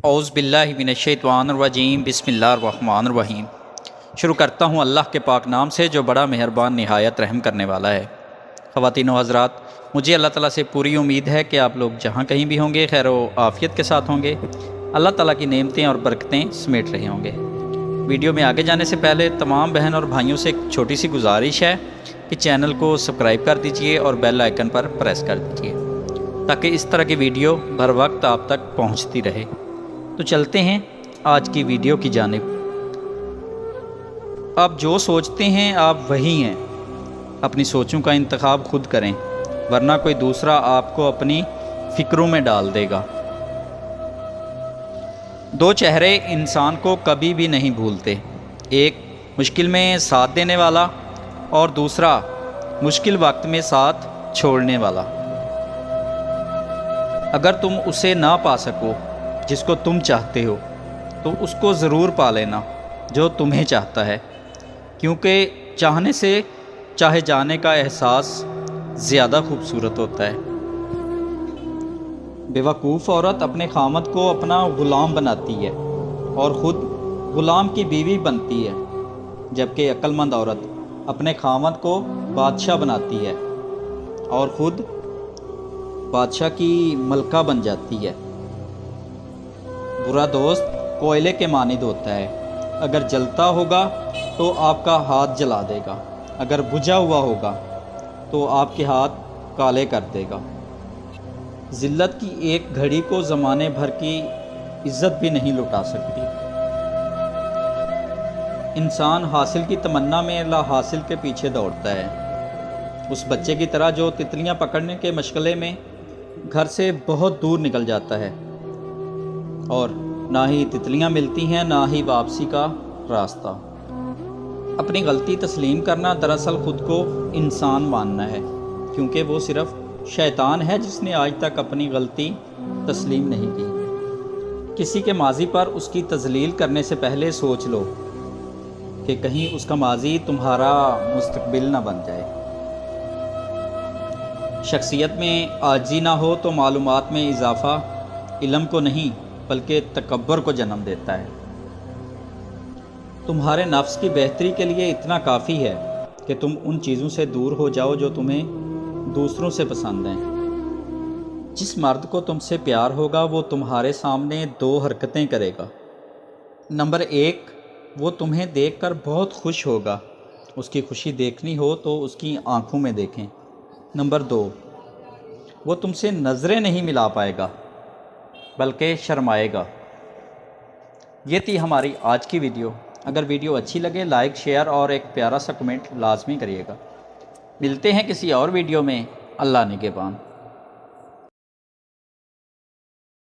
اعوذ باللہ من الشیطان الرجیم بسم اللہ الرحمن الرحیم۔ شروع کرتا ہوں اللہ کے پاک نام سے جو بڑا مہربان نہایت رحم کرنے والا ہے۔ خواتین و حضرات، مجھے اللہ تعالیٰ سے پوری امید ہے کہ آپ لوگ جہاں کہیں بھی ہوں گے خیر و عافیت کے ساتھ ہوں گے، اللہ تعالیٰ کی نعمتیں اور برکتیں سمیٹ رہے ہوں گے۔ ویڈیو میں آگے جانے سے پہلے تمام بہن اور بھائیوں سے ایک چھوٹی سی گزارش ہے کہ چینل کو سبسکرائب کر دیجئے اور بیل آئیکن پر پریس کر دیجئے تاکہ اس طرح کی ویڈیو بر وقت آپ تک پہنچتی رہے۔ تو چلتے ہیں آج کی ویڈیو کی جانب۔ آپ جو سوچتے ہیں آپ وہی ہیں، اپنی سوچوں کا انتخاب خود کریں ورنہ کوئی دوسرا آپ کو اپنی فکروں میں ڈال دے گا۔ دو چہرے انسان کو کبھی بھی نہیں بھولتے، ایک مشکل میں ساتھ دینے والا اور دوسرا مشکل وقت میں ساتھ چھوڑنے والا۔ اگر تم اسے نہ پا سکو جس کو تم چاہتے ہو تو اس کو ضرور پا لینا جو تمہیں چاہتا ہے، کیونکہ چاہنے سے چاہے جانے کا احساس زیادہ خوبصورت ہوتا ہے۔ بیوقوف عورت اپنے خامد کو اپنا غلام بناتی ہے اور خود غلام کی بیوی بنتی ہے، جبکہ عقل مند عورت اپنے خامد کو بادشاہ بناتی ہے اور خود بادشاہ کی ملکہ بن جاتی ہے۔ برا دوست کوئلے کے مانند ہوتا ہے، اگر جلتا ہوگا تو آپ کا ہاتھ جلا دے گا، اگر بجھا ہوا ہوگا تو آپ کے ہاتھ کالے کر دے گا۔ ذلت کی ایک گھڑی کو زمانے بھر کی عزت بھی نہیں لٹا سکتی۔ انسان حاصل کی تمنا میں لا حاصل کے پیچھے دوڑتا ہے، اس بچے کی طرح جو تتلیاں پکڑنے کے مشغلے میں گھر سے بہت دور نکل جاتا ہے اور نہ ہی تتلیاں ملتی ہیں نہ ہی واپسی کا راستہ۔ اپنی غلطی تسلیم کرنا دراصل خود کو انسان ماننا ہے، کیونکہ وہ صرف شیطان ہے جس نے آج تک اپنی غلطی تسلیم نہیں کی۔ کسی کے ماضی پر اس کی تذلیل کرنے سے پہلے سوچ لو کہ کہیں اس کا ماضی تمہارا مستقبل نہ بن جائے۔ شخصیت میں عاجزی نہ ہو تو معلومات میں اضافہ علم کو نہیں بلکہ تکبر کو جنم دیتا ہے۔ تمہارے نفس کی بہتری کے لیے اتنا کافی ہے کہ تم ان چیزوں سے دور ہو جاؤ جو تمہیں دوسروں سے پسند ہیں۔ جس مرد کو تم سے پیار ہوگا وہ تمہارے سامنے دو حرکتیں کرے گا۔ نمبر 1، وہ تمہیں دیکھ کر بہت خوش ہوگا، اس کی خوشی دیکھنی ہو تو اس کی آنکھوں میں دیکھیں۔ نمبر 2، وہ تم سے نظریں نہیں ملا پائے گا بلکہ شرمائے گا۔ یہ تھی ہماری آج کی ویڈیو۔ اگر ویڈیو اچھی لگے لائک شیئر اور ایک پیارا سا کمنٹ لازمی کریے گا۔ ملتے ہیں کسی اور ویڈیو میں۔ اللہ نگہبان۔